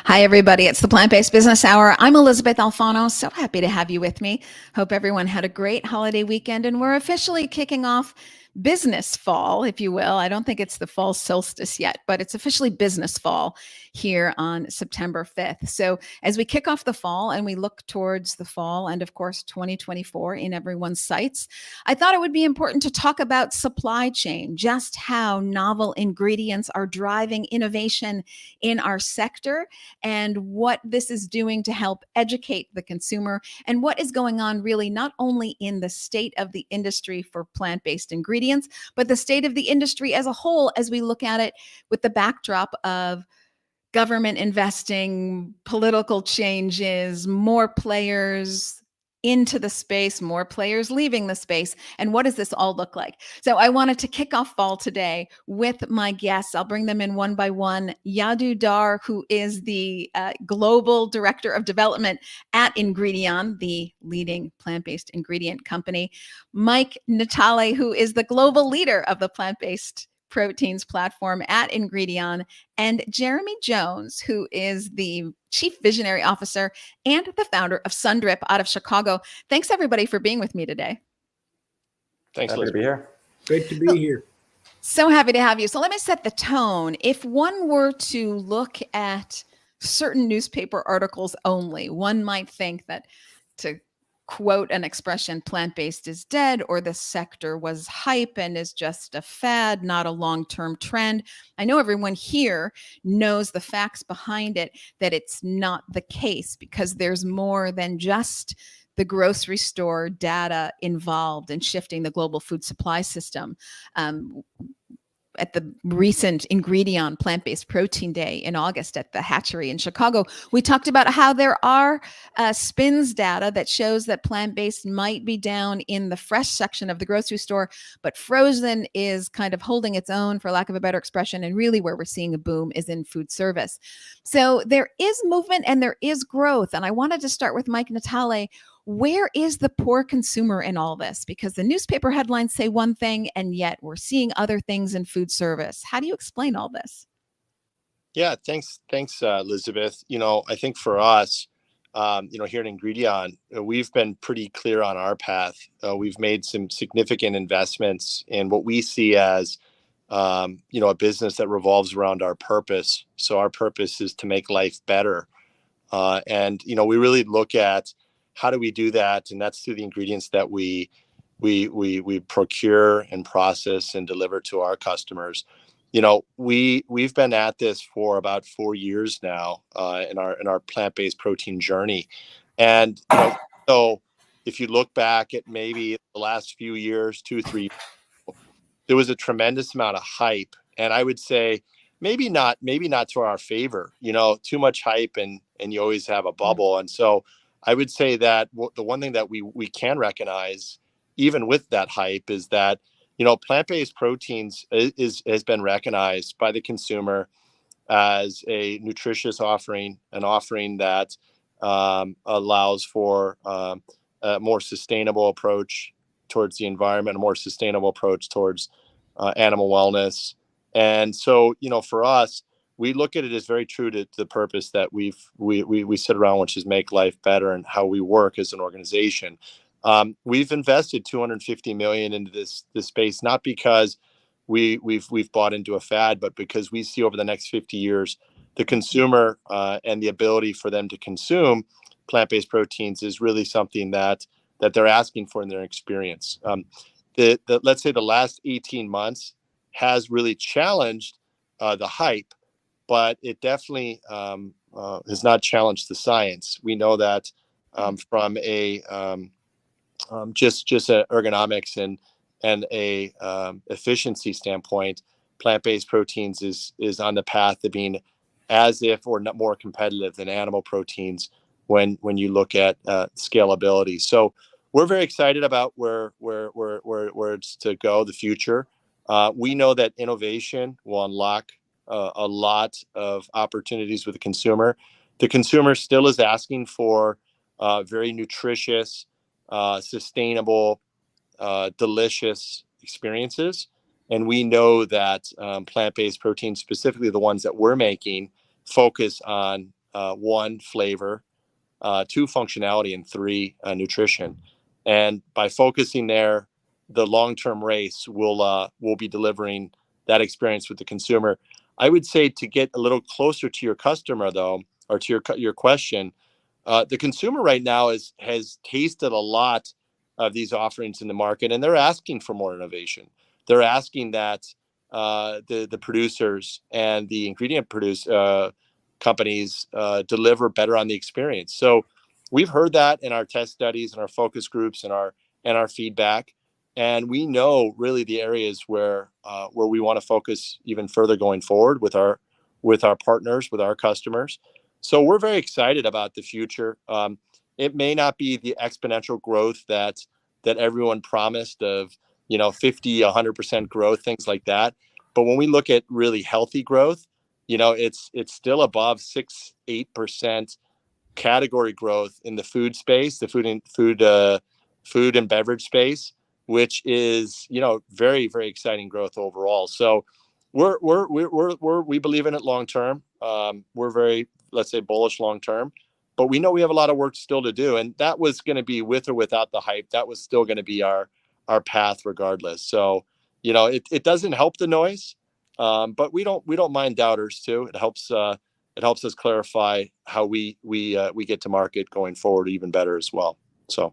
Hi, everybody. It's the Plant-Based Business Hour. I'm Elysabeth Alfano. So happy to have you with me. Hope everyone had a great holiday weekend, and we're officially kicking off business fall, if you will. I don't think it's the fall solstice yet, but it's officially business fall here on September 5th. So as we kick off the fall and we look towards the fall and, of course, 2024 in everyone's sights, I thought it would be important to talk about supply chain, just how novel ingredients are driving innovation in our sector, and what this is doing to help educate the consumer, and what is going on really not only in the state of the industry for plant-based ingredients, but the state of the industry as a whole as we look at it with the backdrop of government investing, political changes, more players into the space, more players leaving the space. And what does this all look like? So I wanted to kick off fall today with my guests. I'll bring them in one by one. Yadu Dar, who is the Global Director of Development at Ingredion, the leading plant-based ingredient company. Mike Natale, who is the global leader of the plant-based proteins platform at Ingredion, and Jeremy Jones, who is the Chief Visionary Officer and the founder of SunDrip out of Chicago. Thanks, everybody, for being with me today. Thanks, Happy to be here. Great to be here. So happy to have you. So let me set the tone. If one were to look at certain newspaper articles only, one might think that, to quote an expression, plant-based is dead, or the sector was hype and is just a fad, not a long-term trend. I know everyone here knows the facts behind it, that it's not the case, because there's more than just the grocery store data involved in shifting the global food supply system. At the recent Ingredion Plant-Based Protein Day in August at the Hatchery in Chicago, we talked about how there are SPINS data that shows that plant-based might be down in the fresh section of the grocery store, but frozen is kind of holding its own, for lack of a better expression, and really where we're seeing a boom is in food service. So there is movement and there is growth, and I wanted to start with Mike Natale. Where is the poor consumer in all this? Because the newspaper headlines say one thing, and yet we're seeing other things in food service. How do you explain all this? Yeah, thanks, Elizabeth. I think for us, here at Ingredion, we've been pretty clear on our path. We've made some significant investments in what we see as, a business that revolves around our purpose. So our purpose is to make life better. And we really look at how do we do that, and that's through the ingredients that we procure and process and deliver to our customers. We've been at this for about 4 years now in our plant-based protein journey, and so if you look back at maybe the last few years, 2-3 years, there was a tremendous amount of hype, and I would say maybe not to our favor. Too much hype, and you always have a bubble, and so I would say that the one thing that we can recognize, even with that hype, is that plant-based proteins has been recognized by the consumer as a nutritious offering, an offering that allows for a more sustainable approach towards the environment, a more sustainable approach towards animal wellness. And so, for us, we look at it as very true to the purpose that we sit around, which is make life better, and how we work as an organization. We've invested $250 million into this space, not because we've bought into a fad, but because we see over the next 50 years, the consumer and the ability for them to consume plant-based proteins is really something that they're asking for in their experience. Let's say the last 18 months has really challenged the hype, but it definitely has not challenged the science. We know that from a just a ergonomics and a efficiency standpoint, plant-based proteins is on the path to being as if or not more competitive than animal proteins when you look at scalability. So we're very excited about where it's to go, the future. We know that innovation will unlock a lot of opportunities with the consumer. The consumer still is asking for very nutritious, sustainable, delicious experiences. And we know that plant-based proteins, specifically the ones that we're making, focus on one, flavor, two, functionality, and three, nutrition. And by focusing there, the long-term race will be delivering that experience with the consumer. I would say, to get a little closer to your customer, though, or to your question, the consumer right now has tasted a lot of these offerings in the market, and they're asking for more innovation. They're asking that the producers and the ingredient companies deliver better on the experience. So we've heard that in our test studies and our focus groups and our feedback, and we know really the areas where we want to focus even further going forward with our partners, with our customers. So we're very excited about the future. It may not be the exponential growth that everyone promised of 50, 100% growth, things like that. But when we look at really healthy growth, it's still above 6-8% category growth in the food space, the food and beverage space, which is very, very exciting growth overall. So we believe in it long term. We're very, let's say, bullish long term, but we know we have a lot of work still to do, and that was going to be with or without the hype. That was still going to be our path regardless. So it doesn't help the noise, but we don't mind doubters too. It helps us clarify how we get to market going forward even better as well. So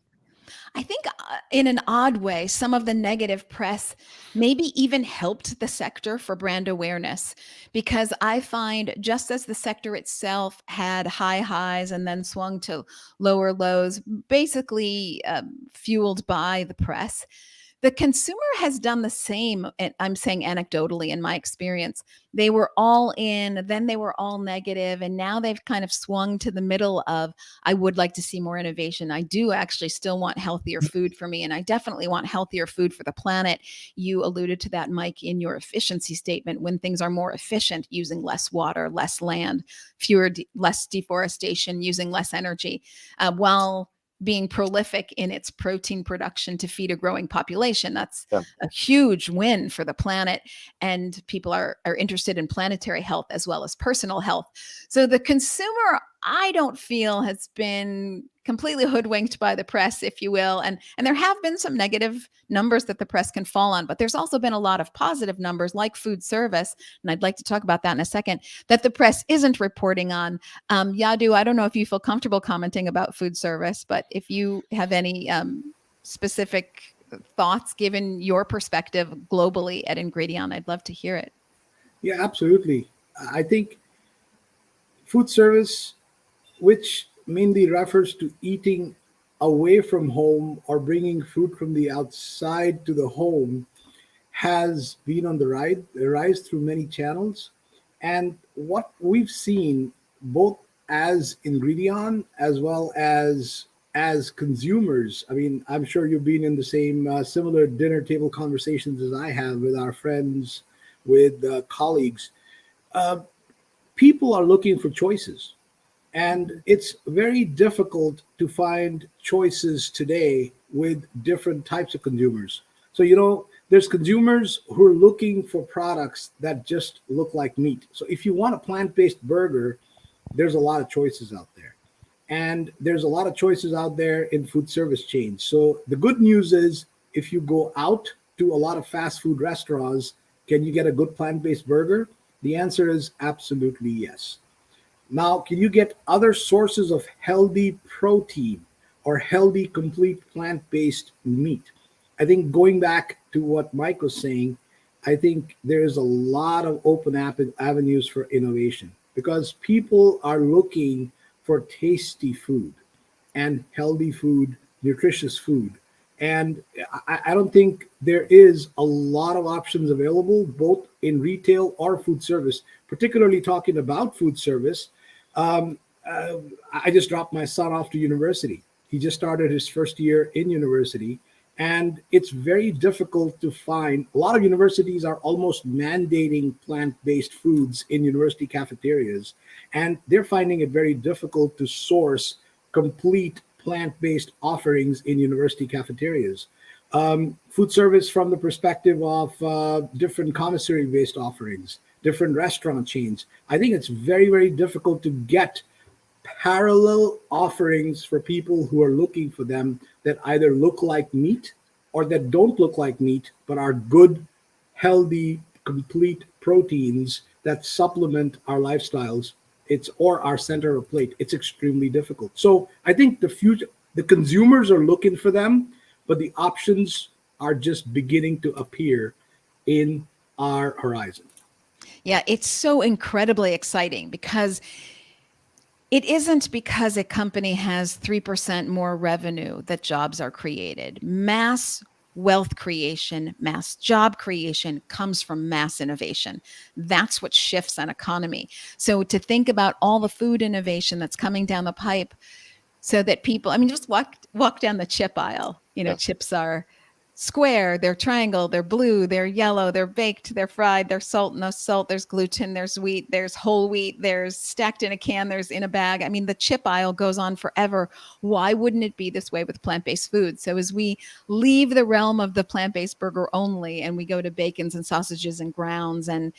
I think in an odd way, some of the negative press maybe even helped the sector for brand awareness, because I find just as the sector itself had high highs and then swung to lower lows, basically fueled by the press, the consumer has done the same. And I'm saying anecdotally, in my experience, they were all in, then they were all negative, and now they've kind of swung to the middle of, I would like to see more innovation. I do actually still want healthier food for me, and I definitely want healthier food for the planet. You alluded to that, Mike, in your efficiency statement, when things are more efficient, using less water, less land, less deforestation, using less energy, while being prolific in its protein production to feed a growing population. That's a huge win for the planet. And people are interested in planetary health as well as personal health. So the consumer, I don't feel, has been completely hoodwinked by the press, if you will. And there have been some negative numbers that the press can fall on, but there's also been a lot of positive numbers like food service. And I'd like to talk about that in a second, that the press isn't reporting on. Yadu, I don't know if you feel comfortable commenting about food service, but if you have any specific thoughts, given your perspective globally at Ingredion, I'd love to hear it. Yeah, absolutely. I think food service, which mainly refers to eating away from home or bringing food from the outside to the home, has been on the rise through many channels. And what we've seen, both as Ingredion as well as consumers, I mean, I'm sure you've been in the same similar dinner table conversations as I have with our friends, with colleagues. People are looking for choices. And it's very difficult to find choices today with different types of consumers. So, there's consumers who are looking for products that just look like meat. So if you want a plant-based burger, there's a lot of choices out there. And there's a lot of choices out there in food service chains. So the good news is, if you go out to a lot of fast food restaurants, can you get a good plant-based burger? The answer is absolutely yes. Now, can you get other sources of healthy protein or healthy, complete plant-based meat? I think going back to what Mike was saying, I think there's a lot of open avenues for innovation, because people are looking for tasty food and healthy food, nutritious food. And I don't think there is a lot of options available, both in retail or food service, particularly talking about food service. I just dropped my son off to university. He just started his first year in university, and it's very difficult to find. A lot of universities are almost mandating plant-based foods in university cafeterias, and they're finding it very difficult to source complete plant-based offerings in university cafeterias. Food service from the perspective of different commissary-based offerings, different restaurant chains. I think it's very, very difficult to get parallel offerings for people who are looking for them that either look like meat or that don't look like meat, but are good, healthy, complete proteins that supplement our lifestyles. It's or our center of plate. It's extremely difficult. So I think the consumers are looking for them, but the options are just beginning to appear in our horizon. Yeah, it's so incredibly exciting because it isn't because a company has 3% more revenue that jobs are created. Mass wealth creation, mass job creation comes from mass innovation. That's what shifts an economy. So to think about all the food innovation that's coming down the pipe so that people, I mean, just walk down the chip aisle. Yeah. Chips are square, they're triangle, they're blue, they're yellow, they're baked, they're fried, there's salt, no salt, there's gluten, there's wheat, there's whole wheat, there's stacked in a can, there's in a bag. I mean, the chip aisle goes on forever. Why wouldn't it be this way with plant-based food? So as we leave the realm of the plant-based burger only and we go to bacons and sausages and grounds and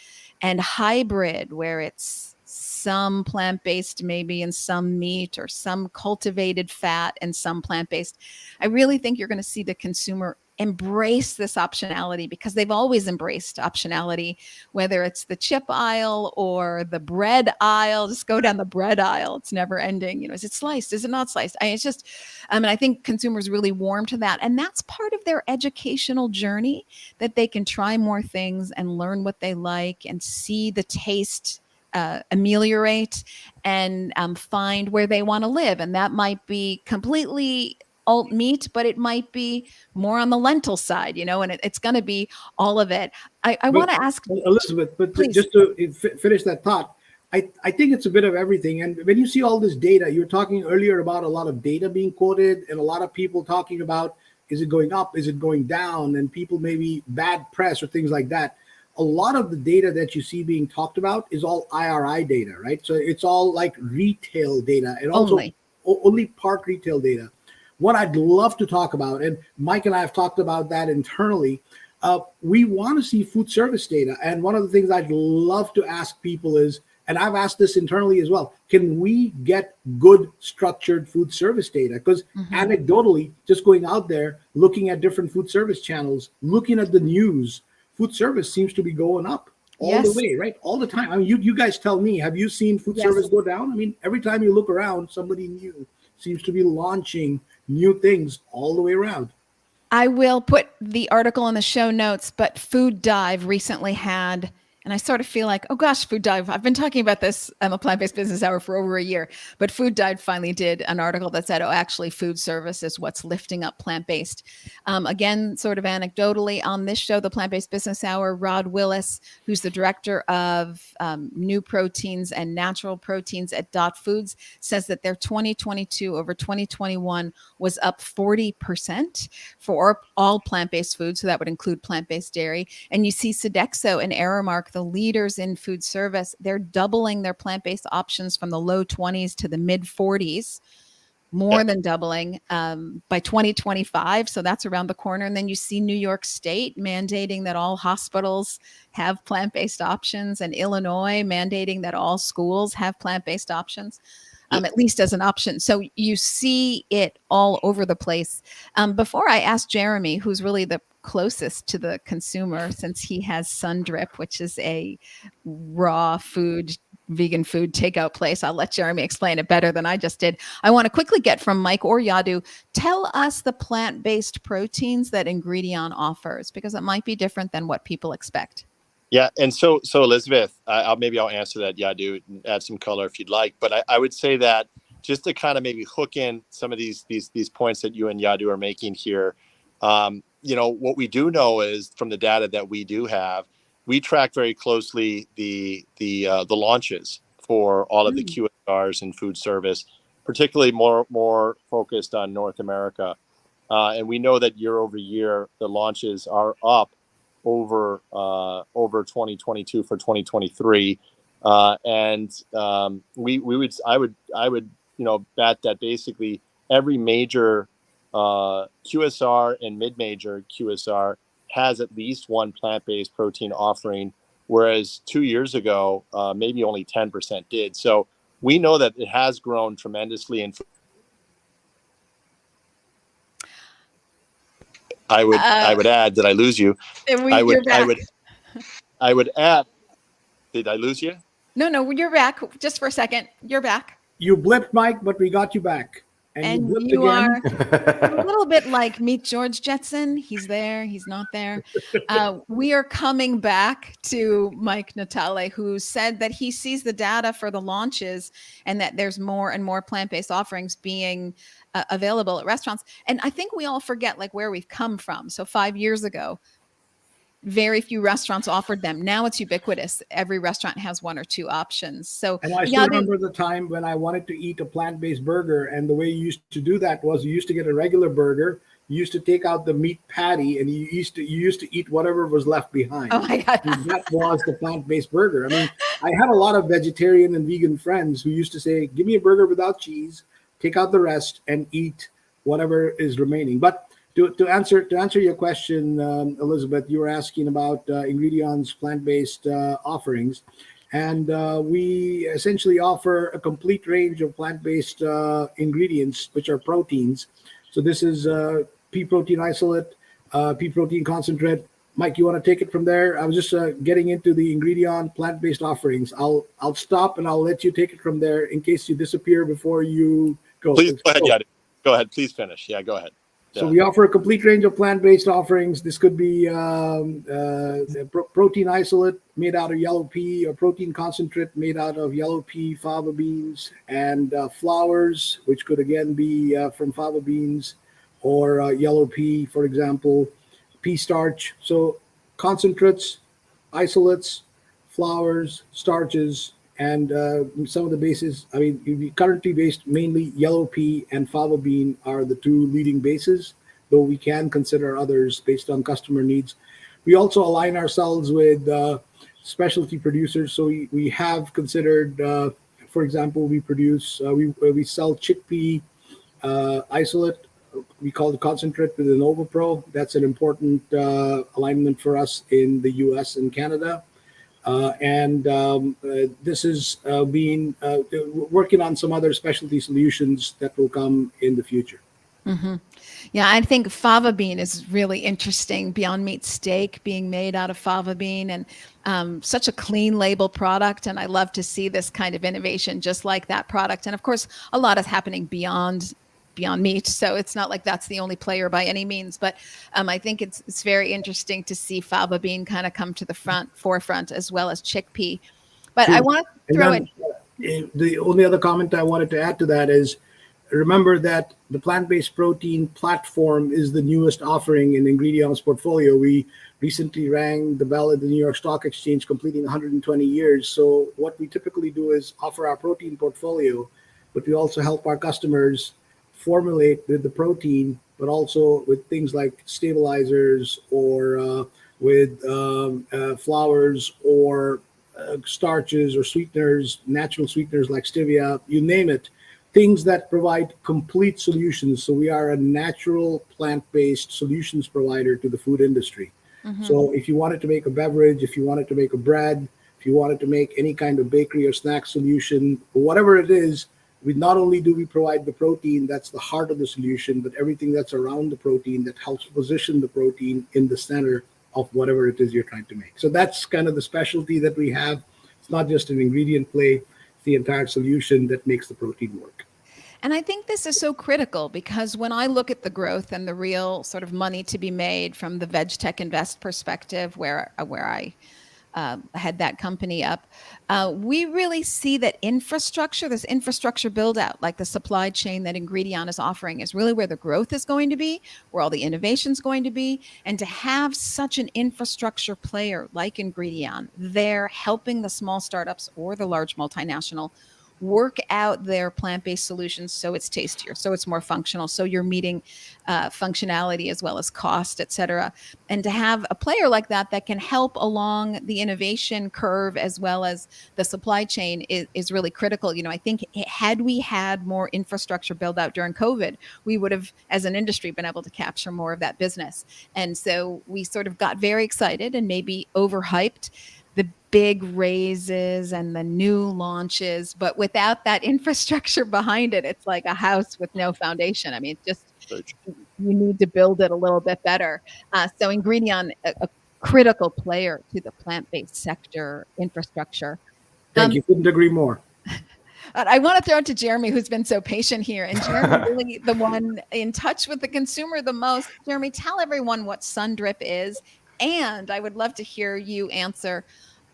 hybrid, where it's some plant-based maybe and some meat, or some cultivated fat and some plant-based, I really think you're going to see the consumer embrace this optionality, because they've always embraced optionality, whether it's the chip aisle or the bread aisle. Just go down the bread aisle. It's never ending. Is it sliced? Is it not sliced? It's just, and I think consumers really warm to that. And that's part of their educational journey, that they can try more things and learn what they like and see the taste ameliorate and find where they want to live. And that might be completely alt meat, but it might be more on the lentil side, and it's going to be all of it. I want to ask Elizabeth, but please. Just to finish that thought, I think it's a bit of everything. And when you see all this data, you were talking earlier about a lot of data being quoted and a lot of people talking about, is it going up? Is it going down? And people maybe bad press or things like that. A lot of the data that you see being talked about is all IRI data, right? So it's all like retail data, and also only part retail data. What I'd love to talk about, and Mike and I have talked about that internally, we want to see food service data. And one of the things I'd love to ask people is, and I've asked this internally as well, can we get good structured food service data? Because anecdotally, just going out there, looking at different food service channels, looking at the news, food service seems to be going up all the way, right? All the time. I mean, you guys tell me, have you seen food service go down? I mean, every time you look around, somebody new seems to be launching new things all the way around. I will put the article in the show notes, but Food Dive recently had, and I sort of feel like, oh gosh, Food Dive, I've been talking about this on the Plant-Based Business Hour for over a year, but Food Dive finally did an article that said, oh, actually food service is what's lifting up plant-based. Again, sort of anecdotally on this show, the Plant-Based Business Hour, Rod Willis, who's the director of new proteins and natural proteins at Dot Foods, says that their 2022 over 2021 was up 40% for all plant-based foods. So that would include plant-based dairy. And you see Sodexo and Aramark, the leaders in food service, they're doubling their plant-based options from the low 20s to the mid 40s, more than doubling by 2025. So that's around the corner. And then you see New York State mandating that all hospitals have plant-based options, and Illinois mandating that all schools have plant-based options. At least as an option. So you see it all over the place. Before I ask Jeremy, who's really the closest to the consumer, since he has SunDrip, which is a raw food, vegan food takeout place, I'll let Jeremy explain it better than I just did. I want to quickly get from Mike or Yadu, tell us the plant-based proteins that Ingredion offers, because it might be different than what people expect. Yeah, and so Elizabeth, I'll answer that. Yadu, add some color if you'd like. But I would say that just to kind of maybe hook in some of these points that you and Yadu are making here, what we do know is from the data that we do have, we track very closely the launches for all of the QSRs and food service, particularly more focused on North America, and we know that year over year the launches are up over 2022 for 2023, and I would bet that basically every major QSR and mid-major QSR has at least one plant-based protein offering, whereas 2 years ago maybe only 10% did. So we know that it has grown tremendously. And I would add, did I lose you? You're back. I would add, did I lose you? No, you're back. Just for a second. You're back. You blipped, Mike, but we got you back. And blipped you again. are a little bit like Meet George Jetson. He's there. He's not there. We are coming back to Mike Natale, who said that he sees the data for the launches and that there's more and more plant-based offerings being available at restaurants. And I think we all forget like where we've come from. So 5 years ago, very few restaurants offered them. Now it's ubiquitous. Every restaurant has one or two options. So, and I still remember the time when I wanted to eat a plant-based burger, and the way you used to do that was you used to get a regular burger, you used to take out the meat patty, and you used to eat whatever was left behind. Oh my God. And that was the plant-based burger. I mean, I had a lot of vegetarian and vegan friends who used to say, "Give me a burger without cheese, take out the rest, and eat whatever is remaining." But to answer your question, Elizabeth, you were asking about Ingredion's plant-based offerings, and we essentially offer a complete range of plant-based ingredients, which are proteins. So this is pea protein isolate, pea protein concentrate. Mike, you want to take it from there? I was just getting into the Ingredion plant-based offerings. I'll stop and I'll let you take it from there in case you disappear before you go. Please go ahead, Yadu. Go ahead. Please finish. Yeah, go ahead. So we offer a complete range of plant-based offerings. This could be protein isolate made out of yellow pea, or protein concentrate made out of yellow pea, fava beans, and flours, which could again be from fava beans or yellow pea, for example, pea starch. So concentrates, isolates, flours, starches, and some of the bases, I mean, we currently based mainly yellow pea and fava bean are the two leading bases, though we can consider others based on customer needs. We also align ourselves with specialty producers. So we have considered, for example, we sell chickpea isolate. We call it concentrate with the NovaPro. That's an important alignment for us in the US and Canada. This is working on some other specialty solutions that will come in the future. Mm-hmm. Yeah, I think fava bean is really interesting. Beyond Meat steak being made out of fava bean, and such a clean label product. And I love to see this kind of innovation just like that product. And of course, a lot is happening beyond Meat. So it's not like that's the only player by any means, but I think it's very interesting to see fava bean kind of come to the forefront as well as chickpea. But I want to throw in. The only other comment I wanted to add to that is, remember that the plant-based protein platform is the newest offering in Ingredion's portfolio. We recently rang the bell at the New York Stock Exchange, completing 120 years. So what we typically do is offer our protein portfolio, but we also help our customers formulate with the protein, but also with things like stabilizers or with flours or starches or sweeteners, natural sweeteners like stevia, you name it, things that provide complete solutions. So we are a natural plant-based solutions provider to the food industry. Mm-hmm. So if you wanted to make a beverage, if you wanted to make a bread, if you wanted to make any kind of bakery or snack solution, whatever it is, we not only do we provide the protein, that's the heart of the solution, but everything that's around the protein that helps position the protein in the center of whatever it is you're trying to make. So that's kind of the specialty that we have. It's not just an ingredient play, it's the entire solution that makes the protein work. And I think this is so critical because when I look at the growth and the real sort of money to be made from the VegTech Invest perspective, where I had that company up, we really see that this infrastructure build out, like the supply chain that Ingredion is offering, is really where the growth is going to be, where all the innovation is going to be. And to have such an infrastructure player like Ingredion there helping the small startups or the large multinational work out their plant-based solutions so it's tastier, so it's more functional, so you're meeting functionality as well as cost, et cetera. And to have a player like that can help along the innovation curve as well as the supply chain is really critical. You know, I think had we had more infrastructure build out during COVID, we would have, as an industry, been able to capture more of that business. And so we sort of got very excited and maybe overhyped the big raises and the new launches, but without that infrastructure behind it, it's like a house with no foundation. I mean, it's just Very true. you need to build it a little bit better. So Ingredion, a critical player to the plant-based sector infrastructure. Thank you. Couldn't agree more. I want to throw it to Jeremy, who's been so patient here. And Jeremy, really the one in touch with the consumer the most. Jeremy, tell everyone what SunDrip is. And I would love to hear you answer,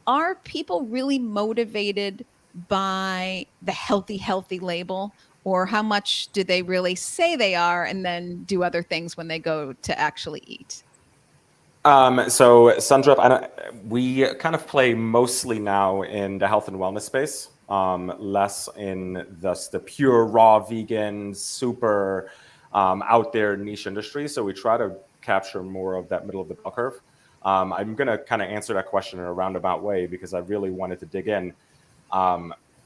are people really motivated by the healthy label? Or how much do they really say they are and then do other things when they go to actually eat? So SunDrip, we kind of play mostly now in the health and wellness space, less in the pure raw vegan, super out there niche industry. So we try to capture more of that middle of the bell curve. I'm going to kind of answer that question in a roundabout way because I really wanted to dig in.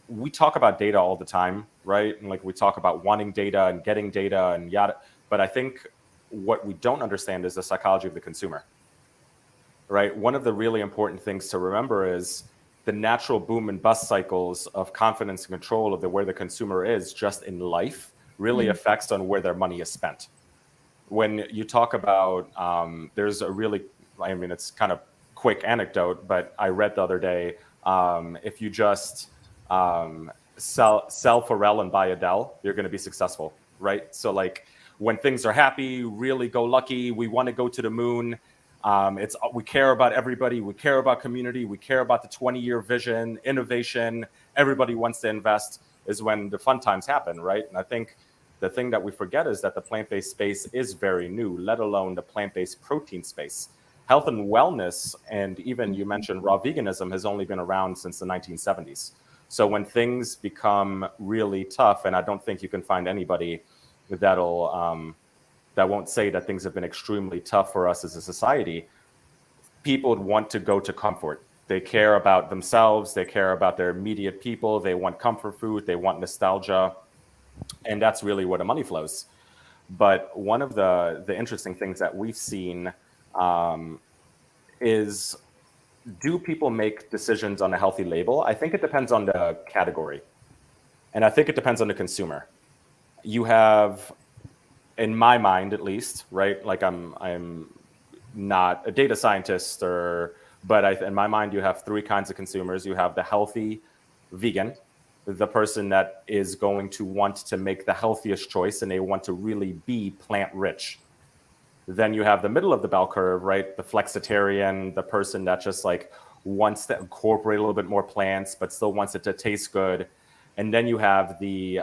We talk about data all the time, right? And like we talk about wanting data and getting data and yada. But I think what we don't understand is the psychology of the consumer. Right. One of the really important things to remember is the natural boom and bust cycles of confidence and control of where the consumer is just in life really affects on where their money is spent. When you talk about, there's a really, I mean, it's kind of quick anecdote, but I read the other day, if you just sell Pharrell and buy Adele, you're going to be successful. Right. So like when things are happy, really go lucky, we want to go to the moon. We care about everybody. We care about community. We care about the 20-year vision, innovation. Everybody wants to invest is when the fun times happen, right? And I think the thing that we forget is that the plant-based space is very new, let alone the plant-based protein space. Health and wellness, and even you mentioned raw veganism, has only been around since the 1970s. So when things become really tough, and I don't think you can find anybody that won't say that things have been extremely tough for us as a society, people would want to go to comfort. They care about themselves. They care about their immediate people. They want comfort food. They want nostalgia. And that's really where the money flows. But one of the interesting things that we've seen is, do people make decisions on a healthy label? I think it depends on the category. And I think it depends on the consumer. You have, in my mind at least, right? Like I'm not a data scientist, but in my mind, you have three kinds of consumers. You have the healthy vegan, the person that is going to want to make the healthiest choice and they want to really be plant rich. Then you have the middle of the bell curve, right? The flexitarian, the person that just like wants to incorporate a little bit more plants, but still wants it to taste good. And then you have the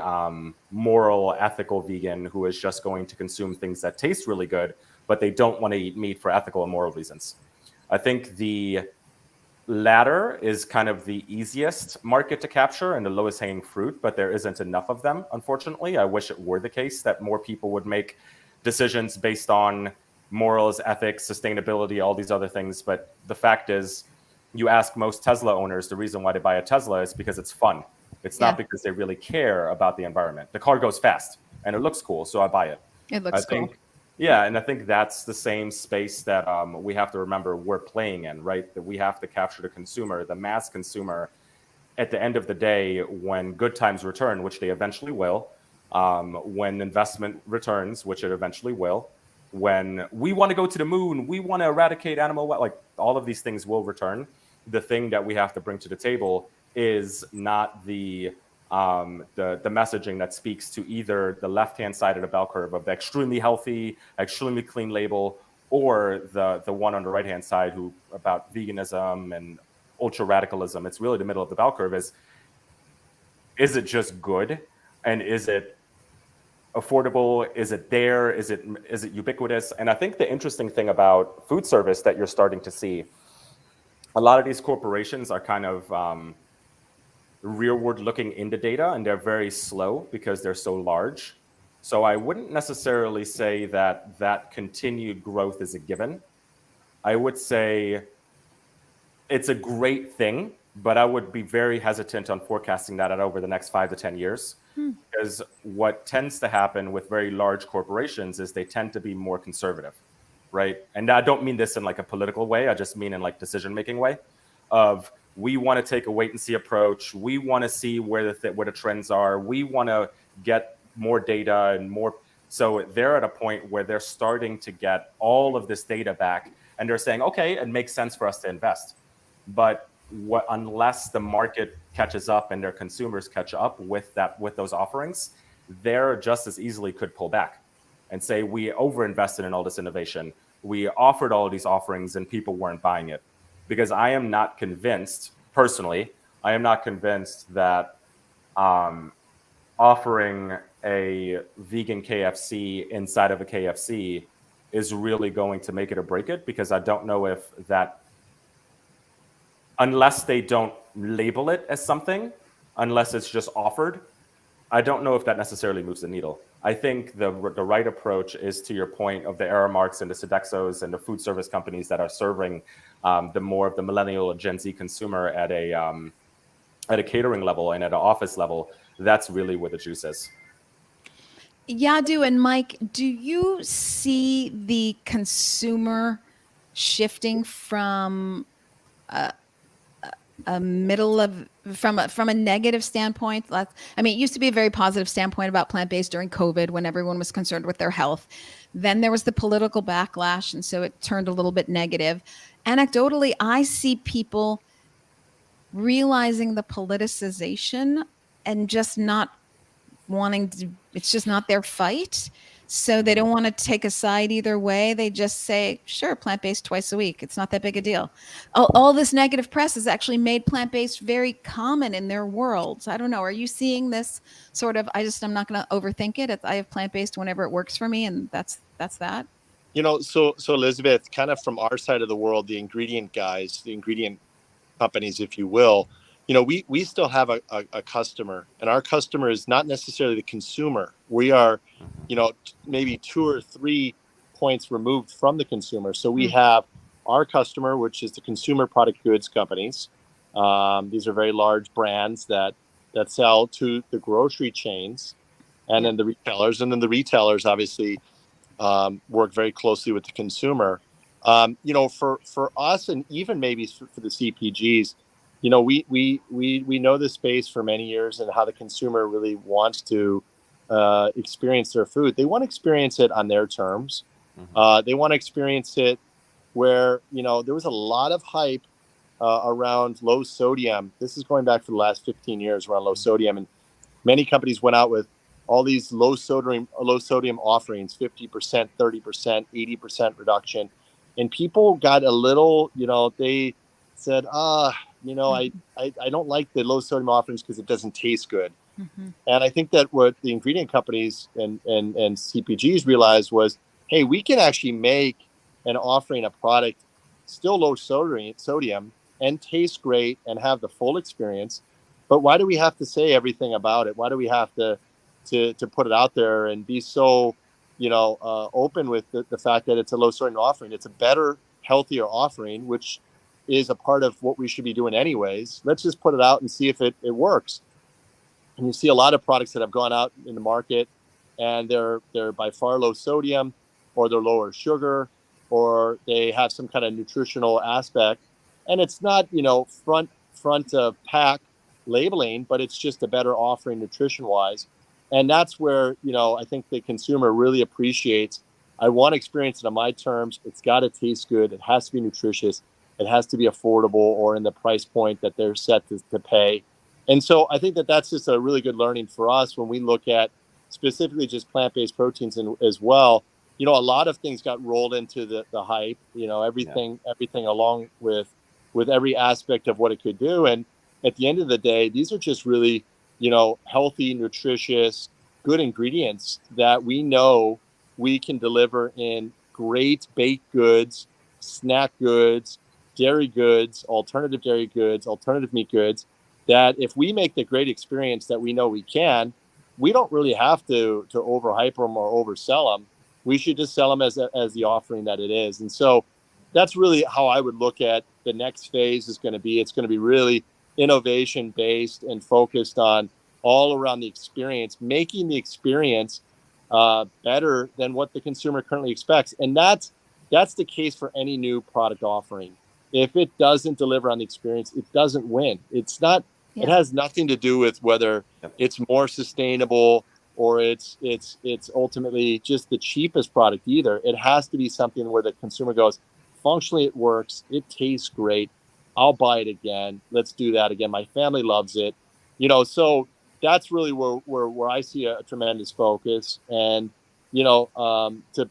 moral, ethical vegan who is just going to consume things that taste really good, but they don't want to eat meat for ethical and moral reasons. I think the latter is kind of the easiest market to capture and the lowest hanging fruit, but there isn't enough of them, unfortunately. I wish it were the case that more people would make decisions based on morals, ethics, sustainability, all these other things. But the fact is, you ask most Tesla owners, the reason why they buy a Tesla is because it's fun. It's not because they really care about the environment. The car goes fast and it looks cool, so I buy it. It looks cool. Yeah, and I think that's the same space that we have to remember we're playing in, right? That we have to capture the consumer, the mass consumer. At the end of the day, when good times return, which they eventually will, when investment returns, which it eventually will, when we want to go to the moon, we want to eradicate like all of these things will return. The thing that we have to bring to the table is not the messaging that speaks to either the left-hand side of the bell curve of the extremely healthy, extremely clean label, or the one on the right-hand side who about veganism and ultra radicalism. It's really the middle of the bell curve. Is it just good, and is it affordable? Is it there? Is it ubiquitous? And I think the interesting thing about food service that you're starting to see, a lot of these corporations are kind of rearward looking into data, and they're very slow because they're so large. So I wouldn't necessarily say that continued growth is a given. I would say it's a great thing, but I would be very hesitant on forecasting that out over the next 5 to 10 years. Because what tends to happen with very large corporations is they tend to be more conservative, right? And I don't mean this in like a political way. I just mean in like decision-making way. of we want to take a wait and see approach. We want to see where the trends are. We want to get more data and more. So they're at a point where they're starting to get all of this data back, and they're saying, okay, it makes sense for us to invest. But unless the market catches up and their consumers catch up with those offerings, they're just as easily could pull back and say, we overinvested in all this innovation. We offered all of these offerings and people weren't buying it. Because I am not convinced, personally, I am not convinced that offering a vegan KFC inside of a KFC is really going to make it or break it, because I don't know if that, unless they don't label it as something, unless it's just offered, I don't know if that necessarily moves the needle. I think the right approach is, to your point, of the Aramarks and the Sodexos and the food service companies that are serving the more of the millennial or Gen Z consumer at a catering level and at an office level. That's really where the juice is. Yadu and Mike, do you see the consumer shifting from a middle of from a negative standpoint? I mean, it used to be a very positive standpoint about plant-based during COVID when everyone was concerned with their health. Then there was the political backlash, and so it turned a little bit negative. Anecdotally, I see people realizing the politicization and just not wanting to, it's just not their fight. So they don't want to take a side either way. They just say, sure, plant-based twice a week. It's not that big a deal. All this negative press has actually made plant-based very common in their worlds. I don't know. Are you seeing this sort of, I'm not going to overthink it. I have plant-based whenever it works for me. And that's that. So Elizabeth, kind of from our side of the world, the ingredient guys, the ingredient companies, if you will, we still have a customer, and our customer is not necessarily the consumer. We are, maybe 2 or 3 points removed from the consumer. So we have our customer, which is the consumer product goods companies. These are very large brands that sell to the grocery chains, and then the retailers. And then the retailers obviously work very closely with the consumer. For us, and even maybe for the CPGs, we know this space for many years and how the consumer really wants to experience their food. They want to experience it on their terms. They want to experience it where, there was a lot of hype around low sodium. This is going back for the last 15 years around low sodium. And many companies went out with all these low sodium offerings, 50%, 30%, 80% reduction. And people got a little, they said, I don't like the low sodium offerings because it doesn't taste good. And I think that what the ingredient companies and CPGs realized was, hey, we can actually make an offering, a product still low sodium and taste great and have the full experience. But why do we have to say everything about it? Why do we have to put it out there and be so, open with the fact that it's a low sodium offering? It's a better, healthier offering, which is a part of what we should be doing anyways. Let's just put it out and see if it works. And you see a lot of products that have gone out in the market, and they're by far low sodium, or they're lower sugar, or they have some kind of nutritional aspect. And it's not, front of pack labeling, but it's just a better offering nutrition wise. And that's where, I think the consumer really appreciates, I want to experience it on my terms. It's got to taste good. It has to be nutritious. It has to be affordable or in the price point that they're set to pay. And so I think that's just a really good learning for us when we look at specifically just plant-based proteins as well. A lot of things got rolled into the hype, everything along with every aspect of what it could do. And at the end of the day, these are just really, healthy, nutritious, good ingredients that we know we can deliver in great baked goods, snack goods, dairy goods, alternative meat goods, that if we make the great experience that we know we can, we don't really have to overhype them or oversell them. We should just sell them as the offering that it is. And so that's really how I would look at the next phase is going to be. It's going to be really innovation based and focused on all around the experience, making the experience better than what the consumer currently expects. And that's the case for any new product offering. if it doesn't deliver on the experience, it doesn't win. It's not, it has nothing to do with whether it's more sustainable or it's ultimately just the cheapest product either. It has to be something where the consumer goes, functionally it works, it tastes great, I'll buy it again, let's do that again, my family loves it. So that's really where I see a tremendous focus. And to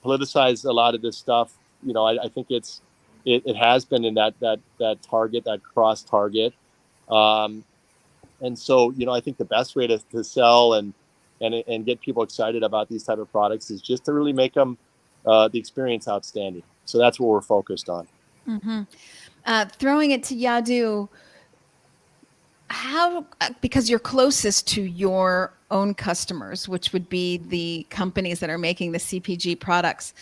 politicize a lot of this stuff, I think it has been in that target, that cross target. And so, I think the best way to sell and get people excited about these type of products is just to really make them the experience outstanding. So that's what we're focused on. Mm-hmm. Throwing it to Yadu, because you're closest to your own customers, which would be the companies that are making the CPG products,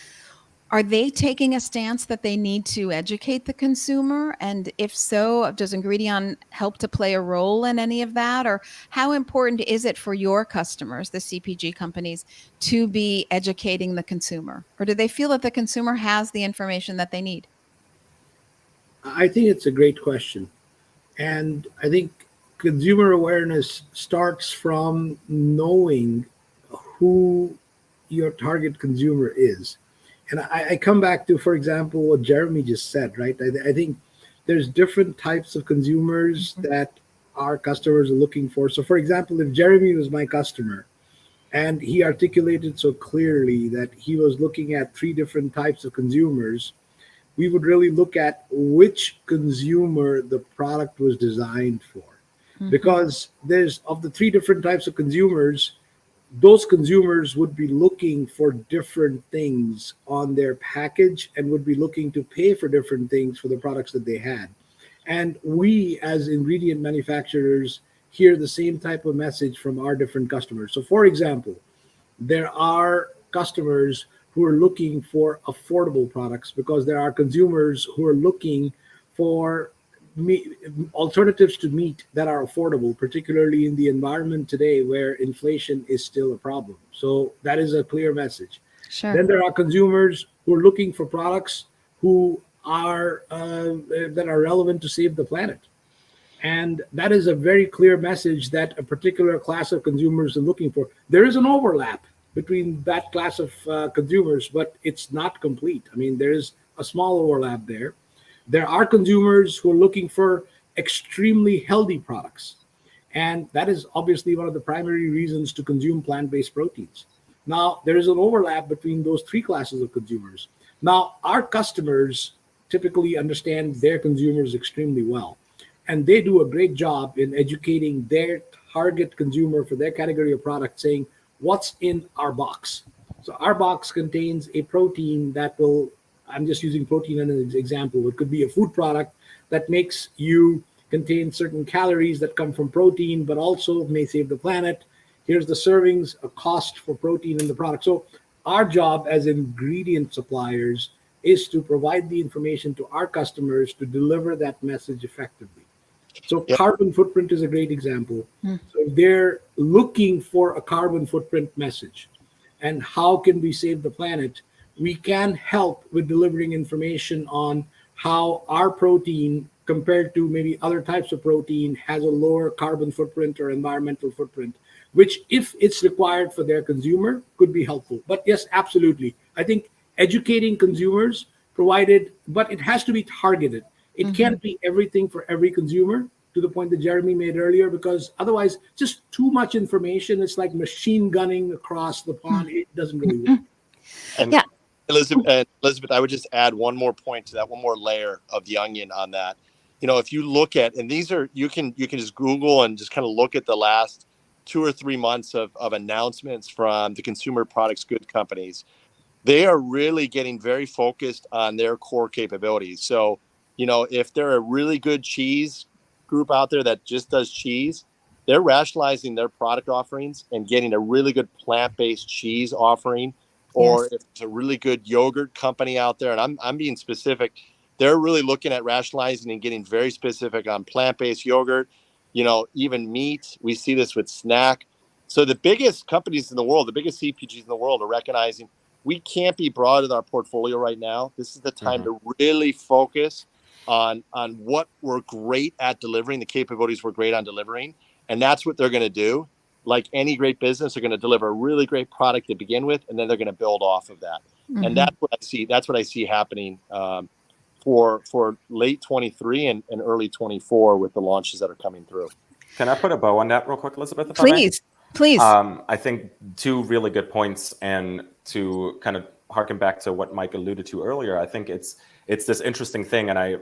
are they taking a stance that they need to educate the consumer? And if so, does Ingredion help to play a role in any of that? Or how important is it for your customers, the CPG companies, to be educating the consumer? Or do they feel that the consumer has the information that they need? I think it's a great question. And I think consumer awareness starts from knowing who your target consumer is. And I come back to, for example, what Jeremy just said, right? I think there's different types of consumers that our customers are looking for. So, for example, if Jeremy was my customer and he articulated so clearly that he was looking at 3 different types of consumers, we would really look at which consumer the product was designed for. Because there's, of the 3 different types of consumers, those consumers would be looking for different things on their package and would be looking to pay for different things for the products that they had. And we, as ingredient manufacturers, hear the same type of message from our different customers. So, for example, there are customers who are looking for affordable products because there are consumers who are looking for alternatives to meat that are affordable, particularly in the environment today where inflation is still a problem. So that is a clear message. Sure. Then there are consumers who are looking for products who are that are relevant to save the planet. And that is a very clear message that a particular class of consumers are looking for. There is an overlap between that class of consumers, but it's not complete. I mean, there is a small overlap there. There are consumers who are looking for extremely healthy products. And that is obviously one of the primary reasons to consume plant-based proteins. Now, there is an overlap between those 3 classes of consumers. Now, our customers typically understand their consumers extremely well. And they do a great job in educating their target consumer for their category of product, saying, what's in our box? So our box contains a protein that will, I'm just using protein as an example. It could be a food product that makes you contain certain calories that come from protein, but also may save the planet. Here's the servings, a cost for protein in the product. So our job as ingredient suppliers is to provide the information to our customers to deliver that message effectively. So carbon footprint is a great example. So if they're looking for a carbon footprint message and how can we save the planet, we can help with delivering information on how our protein compared to maybe other types of protein has a lower carbon footprint or environmental footprint, which if it's required for their consumer could be helpful. But yes, absolutely. I think educating consumers provided, but it has to be targeted. It can't be everything for every consumer, to the point that Jeremy made earlier, because otherwise just too much information. It's like machine gunning across the pond. It doesn't really work. And Yeah. Elizabeth, I would just add one more point to that, one more layer of the onion on that. If you look at, and these are, you can just Google and just kind of look at the last 2 or 3 months of announcements from the consumer products good companies. They are really getting very focused on their core capabilities. So, if they're a really good cheese group out there that just does cheese, they're rationalizing their product offerings and getting a really good plant-based cheese offering. Or if it's a really good yogurt company out there, and I'm being specific, they're really looking at rationalizing and getting very specific on plant-based yogurt, even meat. We see this with snack. So the biggest companies in the world, the biggest CPGs in the world are recognizing we can't be broad in our portfolio right now. This is the time to really focus on what we're great at delivering, the capabilities we're great on delivering, and that's what they're going to do. Like any great business, they're going to deliver a really great product to begin with, and then they're going to build off of that. Mm-hmm. And that's what I see. That's what I see happening for late 23 and early 24 with the launches that are coming through. Can I put a bow on that real quick, Elizabeth? If Please. I think two really good points, and to kind of harken back to what Mike alluded to earlier, I think it's this interesting thing, and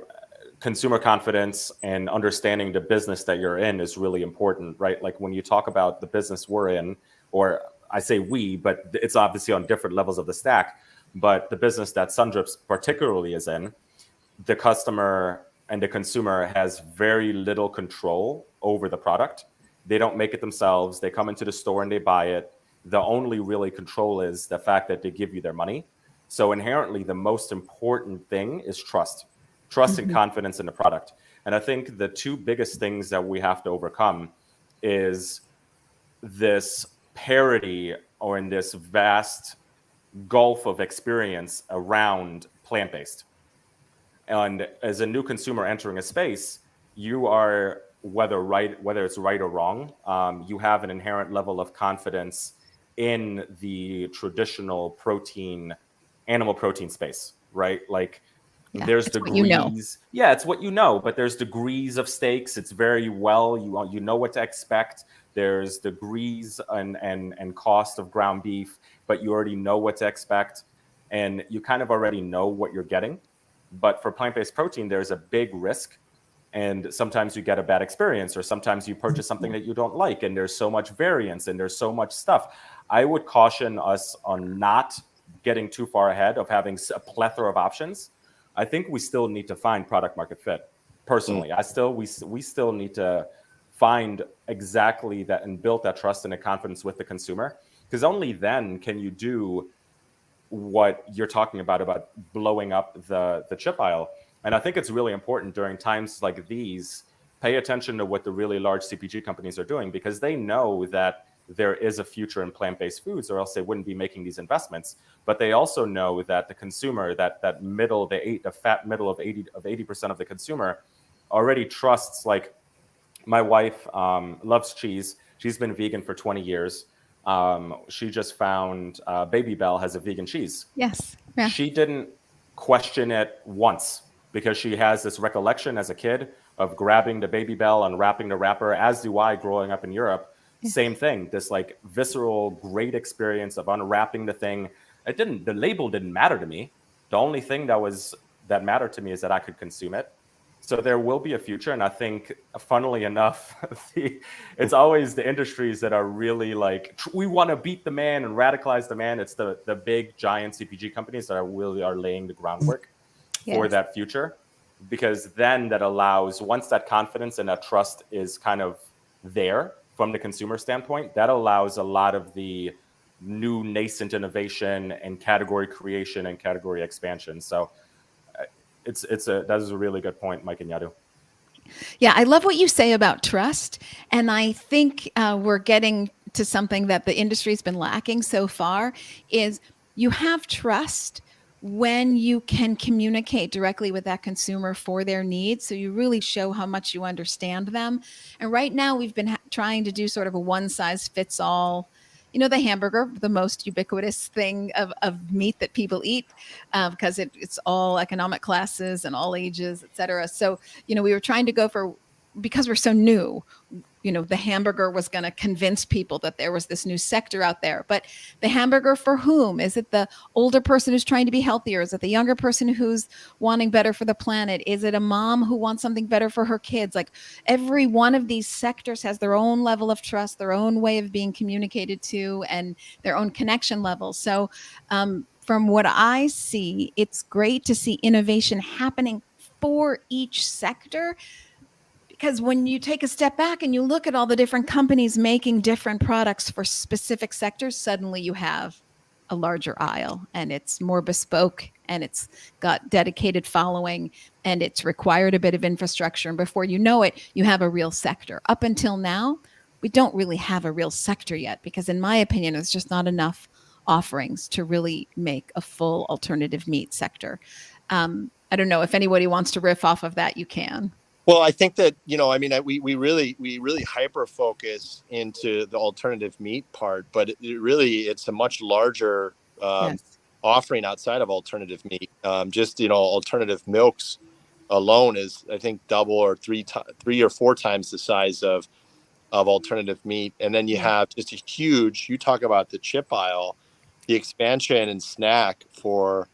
consumer confidence and understanding the business that you're in is really important, right? Like when you talk about the business we're in, or I say we, but it's obviously on different levels of the stack, but the business that SunDrip particularly is in, the customer and the consumer has very little control over the product. They don't make it themselves. They come into the store and they buy it. The only really control is the fact that they give you their money. So inherently, the most important thing is trust and confidence in the product. And I think the two biggest things that we have to overcome is this parity, or in this vast gulf of experience around plant-based. And as a new consumer entering a space, you are, whether it's right or wrong, you have an inherent level of confidence in the traditional animal protein space, right? Like there's degrees. Yeah, it's what you know, but there's degrees of steaks. It's very well, you know what to expect. There's degrees and cost of ground beef, but you already know what to expect, and you kind of already know what you're getting. But for plant-based protein, there's a big risk, and sometimes you get a bad experience, or sometimes you purchase something that you don't like, and there's so much variance and there's so much stuff. I would caution us on not getting too far ahead of having a plethora of options. I think we still need to find product market fit. Personally, we still need to find exactly that and build that trust and the confidence with the consumer, because only then can you do what you're talking about blowing up the chip aisle. And I think it's really important during times like these, pay attention to what the really large CPG companies are doing, because they know that there is a future in plant-based foods, or else they wouldn't be making these investments. But they also know that the consumer, that middle, the fat middle of 80% of the consumer already trusts. Like my wife loves cheese. She's been vegan for 20 years. She just found Baby Bell has a vegan cheese. Yes. Yeah. She didn't question it once, because she has this recollection as a kid of grabbing the Baby Bell, unwrapping the wrapper, as do I growing up in Europe. Yeah. Same thing, this like visceral, great experience of unwrapping the thing. The label didn't matter to me. The only thing that mattered to me is that I could consume it. So there will be a future. And I think, funnily enough, it's always the industries that are really like, we want to beat the man and radicalize the man. It's the big giant CPG companies that are laying the groundwork for that future. Because then that allows, once that confidence and that trust is kind of there from the consumer standpoint, that allows a lot of the new nascent innovation and category creation and category expansion. So that is a really good point, Mike and Yadu. Yeah, I love what you say about trust. And I think we're getting to something that the industry's been lacking so far, is you have trust when you can communicate directly with that consumer for their needs. So you really show how much you understand them. And right now we've been trying to do sort of a one size fits all, the hamburger, the most ubiquitous thing of meat that people eat, because it's all economic classes and all ages, et cetera. So, we were trying to go because we're so new, the hamburger was going to convince people that there was this new sector out there. But the hamburger for whom? Is it the older person who's trying to be healthier? Is it the younger person who's wanting better for the planet? Is it a mom who wants something better for her kids? Like every one of these sectors has their own level of trust, their own way of being communicated to, and their own connection level. So from what I see, it's great to see innovation happening for each sector. Because when you take a step back and you look at all the different companies making different products for specific sectors, suddenly you have a larger aisle, and it's more bespoke, and it's got dedicated following, and it's required a bit of infrastructure. And before you know it, you have a real sector. Up until now, we don't really have a real sector yet, because in my opinion, there's just not enough offerings to really make a full alternative meat sector. I don't know if anybody wants to riff off of that, you can. Well, I think that, we really hyper focus into the alternative meat part, but it's a much larger Yes. offering outside of alternative meat. Alternative milks alone is, I think, double or three or four times the size of alternative meat. And then you have just you talk about the chip aisle, the expansion and snack for